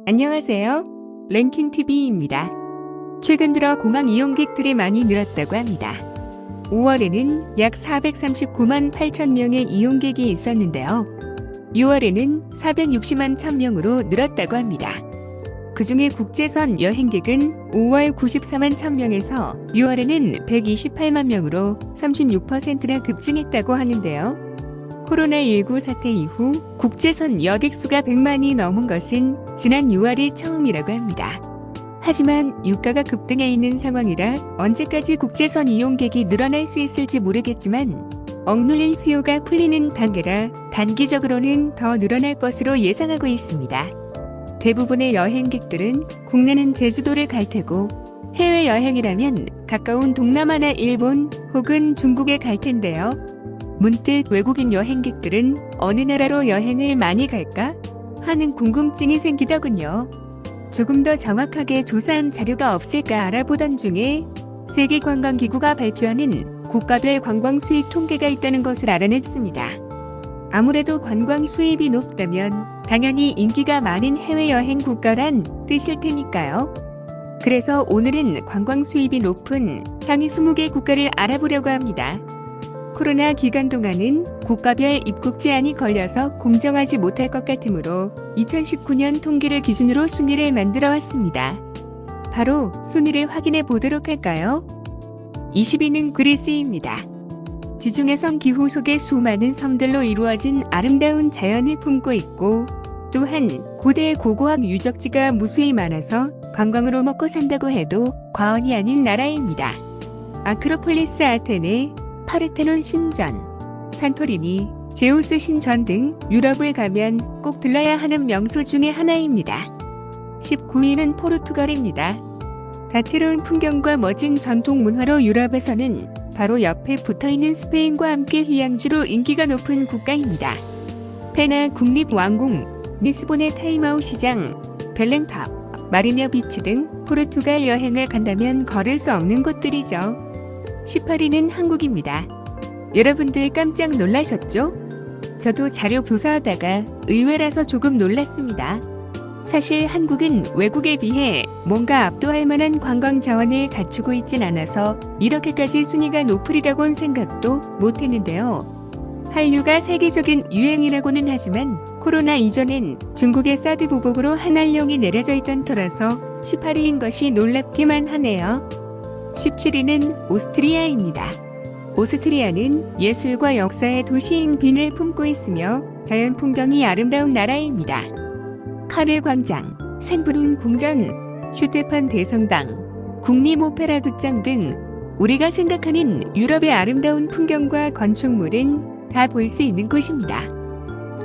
안녕하세요. 랭킹TV입니다. 최근 들어 공항 이용객들이 많이 늘었다고 합니다. 5월에는 약 439만 8천 명의 이용객이 있었는데요. 6월에는 460만 1000명으로 늘었다고 합니다. 그중에 국제선 여행객은 5월 94만 1000명에서 6월에는 128만 명으로 36%나 급증했다고 하는데요. 코로나19 사태 이후 국제선 여객 수가 100만이 넘은 것은 지난 6월이 처음이라고 합니다. 하지만 유가가 급등해 있는 상황이라 언제까지 국제선 이용객이 늘어날 수 있을지 모르겠지만 억눌린 수요가 풀리는 단계라 단기적으로는 더 늘어날 것으로 예상하고 있습니다. 대부분의 여행객들은 국내는 제주도를 갈 테고 해외여행이라면 가까운 동남아나 일본 혹은 중국에 갈 텐데요. 문득 외국인 여행객들은 어느 나라로 여행을 많이 갈까 하는 궁금증이 생기더군요. 조금 더 정확하게 조사한 자료가 없을까 알아보던 중에 세계관광기구가 발표하는 국가별 관광 수입 통계가 있다는 것을 알아냈습니다. 아무래도 관광 수입이 높다면 당연히 인기가 많은 해외여행 국가란 뜻일 테니까요. 그래서 오늘은 관광 수입이 높은 상위 20개 국가를 알아보려고 합니다. 코로나 기간 동안은 국가별 입국 제한이 걸려서 공정하지 못할 것 같으므로 2019년 통계를 기준으로 순위를 만들어 왔습니다. 바로 순위를 확인해 보도록 할까요? 20위는 그리스입니다. 지중해성 기후 속의 수많은 섬들로 이루어진 아름다운 자연을 품고 있고 또한 고대 고고학 유적지가 무수히 많아서 관광으로 먹고 산다고 해도 과언이 아닌 나라입니다. 아크로폴리스 아테네, 파르테논 신전, 산토리니, 제우스 신전 등 유럽을 가면 꼭 들러야 하는 명소 중에 하나입니다. 19위는 포르투갈입니다. 다채로운 풍경과 멋진 전통 문화로 유럽에서는 바로 옆에 붙어있는 스페인과 함께 휴양지로 인기가 높은 국가입니다. 페나 국립왕궁, 리스본의 타임아웃 시장, 벨렌탑, 마리냐 비치 등 포르투갈 여행을 간다면 걸을 수 없는 곳들이죠. 18위는 한국입니다. 여러분들 깜짝 놀라셨죠? 저도 자료 조사하다가 의외라서 조금 놀랐습니다. 사실 한국은 외국에 비해 뭔가 압도할 만한 관광 자원을 갖추고 있진 않아서 이렇게까지 순위가 높으리라고는 생각도 못했는데요. 한류가 세계적인 유행이라고는 하지만 코로나 이전엔 중국의 사드 보복으로 한한령이 내려져 있던 터라서 18위인 것이 놀랍기만 하네요. 17위는 오스트리아입니다. 오스트리아는 예술과 역사의 도시인 빈을 품고 있으며 자연 풍경이 아름다운 나라입니다. 카를 광장, 쇤브룬 궁전, 슈테판 대성당, 국립 오페라 극장 등 우리가 생각하는 유럽의 아름다운 풍경과 건축물은 다 볼 수 있는 곳입니다.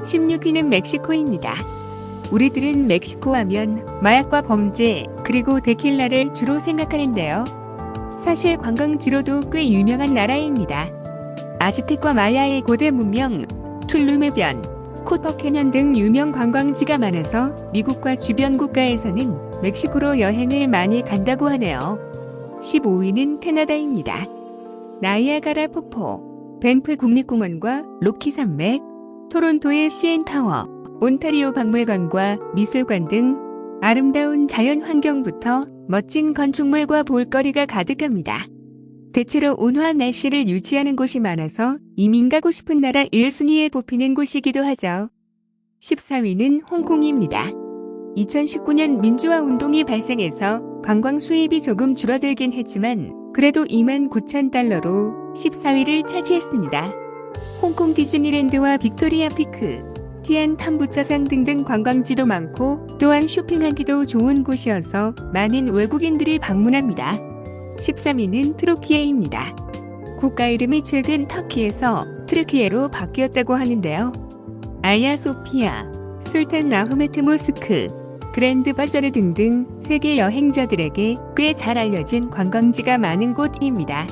16위는 멕시코입니다. 우리들은 멕시코 하면 마약과 범죄 그리고 데킬라를 주로 생각하는데요. 사실 관광지로도 꽤 유명한 나라입니다. 아즈텍과 마야의 고대 문명, 툴룸의 변, 코터 캐년 등 유명 관광지가 많아서 미국과 주변 국가에서는 멕시코로 여행을 많이 간다고 하네요. 15위는 캐나다입니다. 나이아가라 폭포, 밴프 국립공원과 로키 산맥, 토론토의 CN 타워, 온타리오 박물관과 미술관 등 아름다운 자연 환경부터 멋진 건축물과 볼거리가 가득합니다. 대체로 온화한 날씨를 유지하는 곳이 많아서 이민 가고 싶은 나라 1순위에 뽑히는 곳이기도 하죠. 14위는 홍콩입니다. 2019년 민주화 운동이 발생해서 관광 수입이 조금 줄어들긴 했지만 그래도 29,000달러로 14위를 차지했습니다. 홍콩 디즈니랜드와 빅토리아 피크, 티안 탐부처상 등등 관광지도 많고 또한 쇼핑하기도 좋은 곳이어서 많은 외국인들이 방문합니다. 13위는 트로키에입니다. 국가 이름이 최근 터키에서 트르키예로 바뀌었다고 하는데요. 아야소피아, 술탄 나후메트 모스크, 그랜드 바자르 등등 세계 여행자들에게 꽤 잘 알려진 관광지가 많은 곳입니다.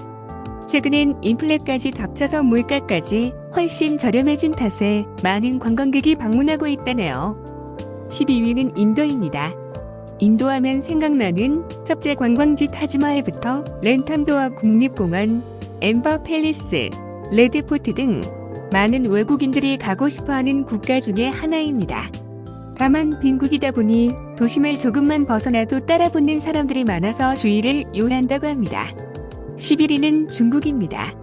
최근엔 인플레까지 덮쳐서 물가까지 훨씬 저렴해진 탓에 많은 관광객이 방문하고 있다네요. 12위는 인도입니다. 인도하면 생각나는 첫째 관광지 타지마할부터 렌탐도어 국립공원, 엠버 팰리스, 레드포트 등 많은 외국인들이 가고 싶어하는 국가 중에 하나입니다. 다만 빈국이다 보니 도심을 조금만 벗어나도 따라붙는 사람들이 많아서 주의를 요한다고 합니다. 11위는 중국입니다.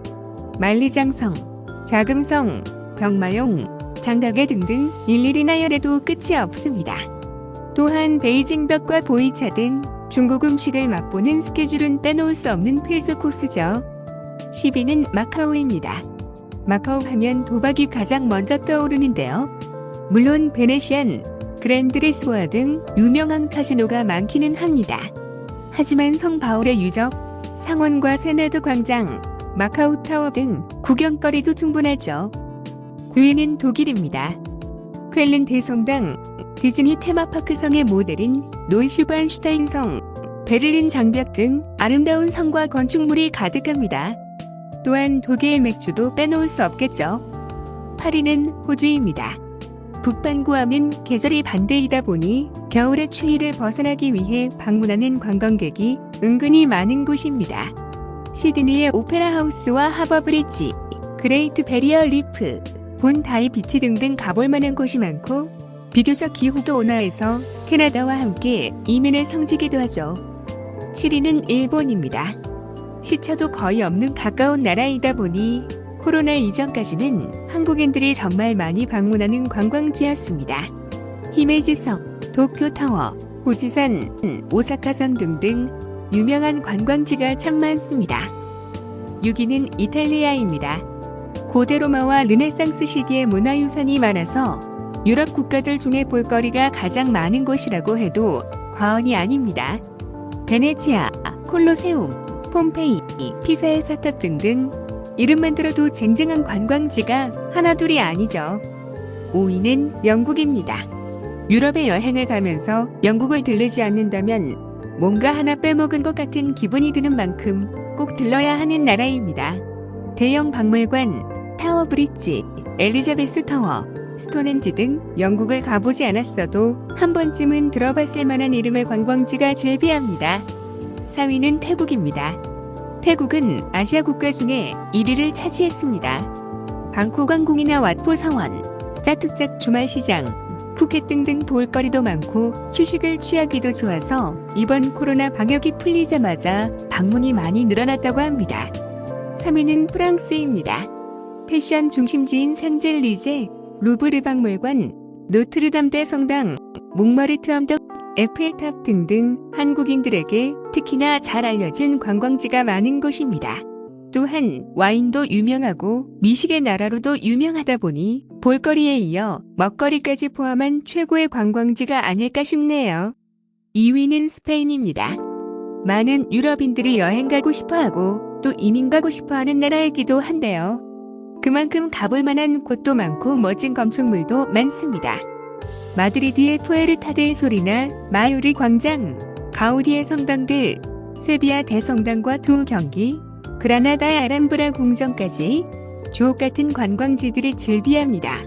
만리장성, 자금성, 병마용, 장가게 등등 일일이 나열해도 끝이 없습니다. 또한 베이징 덕과 보이차 등 중국 음식을 맛보는 스케줄은 빼놓을 수 없는 필수 코스죠. 10위는 마카오입니다. 마카오 하면 도박이 가장 먼저 떠오르는데요. 물론 베네시안, 그랜드 리스보아 등 유명한 카지노가 많기는 합니다. 하지만 성바울의 유적, 상원과 세나드 광장, 마카오 타워 등 구경거리도 충분하죠. 9위는 독일입니다. 쾰른 대성당, 디즈니 테마파크 성의 모델인 노이슈반슈타인 성, 베를린 장벽 등 아름다운 성과 건축물이 가득합니다. 또한 독일 맥주도 빼놓을 수 없겠죠. 8위는 호주입니다. 북반구하면 계절이 반대이다 보니 겨울의 추위를 벗어나기 위해 방문하는 관광객이 은근히 많은 곳입니다. 시드니의 오페라 하우스와 하버 브리지, 그레이트 베리어 리프, 본 다이 비치 등등 가볼 만한 곳이 많고 비교적 기후도 온화해서 캐나다와 함께 이민의 성지기도 하죠. 7위는 일본입니다. 시차도 거의 없는 가까운 나라이다 보니 코로나 이전까지는 한국인들이 정말 많이 방문하는 관광지였습니다. 히메지성, 도쿄타워, 후지산, 오사카성 등등 유명한 관광지가 참 많습니다. 6위는 이탈리아입니다. 고대 로마와 르네상스 시기의 문화유산이 많아서 유럽 국가들 중에 볼거리가 가장 많은 곳이라고 해도 과언이 아닙니다. 베네치아, 콜로세움, 폼페이, 피사의 사탑 등등 이름만 들어도 쟁쟁한 관광지가 하나둘이 아니죠. 5위는 영국입니다. 유럽에 여행을 가면서 영국을 들르지 않는다면 뭔가 하나 빼먹은 것 같은 기분이 드는 만큼 꼭 들러야 하는 나라입니다. 대형 박물관, 타워 브릿지, 엘리자베스 타워, 스톤헨지 등 영국을 가보지 않았어도 한 번쯤은 들어봤을 만한 이름의 관광지가 즐비합니다. 4위는 태국입니다. 태국은 아시아 국가 중에 1위를 차지했습니다. 방콕 왕궁이나 왓포 성원, 짜투짝 주말시장, 푸켓 등등 볼거리도 많고 휴식을 취하기도 좋아서 이번 코로나 방역이 풀리자마자 방문이 많이 늘어났다고 합니다. 3위는 프랑스입니다. 패션 중심지인 샹젤리제, 루브르 박물관, 노트르담 대성당, 몽마르트 언덕, 에펠탑 등등 한국인들에게 특히나 잘 알려진 관광지가 많은 곳입니다. 또한 와인도 유명하고 미식의 나라로도 유명하다 보니 볼거리에 이어 먹거리까지 포함한 최고의 관광지가 아닐까 싶네요. 2위는 스페인입니다. 많은 유럽인들이 여행 가고 싶어하고 또 이민 가고 싶어하는 나라이기도 한데요. 그만큼 가볼 만한 곳도 많고 멋진 건축물도 많습니다. 마드리드의 푸에르타델 소리나 마요리 광장, 가우디의 성당들, 세비야 대성당과 두 경기, 그라나다의 아람브라 궁전까지 주옥같은 관광지들이 즐비합니다.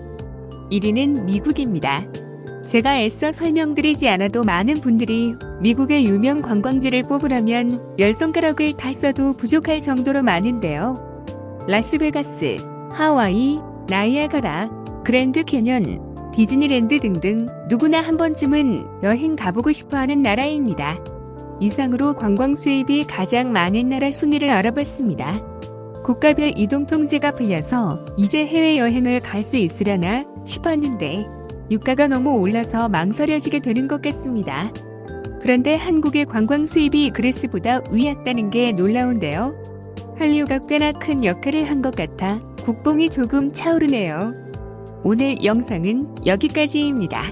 1위는 미국입니다. 제가 애써 설명드리지 않아도 많은 분들이 미국의 유명 관광지를 뽑으라면 10손가락을 다 써도 부족할 정도로 많은데요. 라스베가스, 하와이, 나이아가라, 그랜드 캐년, 디즈니랜드 등등 누구나 한 번쯤은 여행 가보고 싶어하는 나라입니다. 이상으로 관광 수입이 가장 많은 나라 순위를 알아봤습니다. 국가별 이동 통제가 풀려서 이제 해외여행을 갈 수 있으려나 싶었는데 유가가 너무 올라서 망설여지게 되는 것 같습니다. 그런데 한국의 관광 수입이 그리스보다 위였다는 게 놀라운데요. 한류가 꽤나 큰 역할을 한 것 같아 국뽕이 조금 차오르네요. 오늘 영상은 여기까지입니다.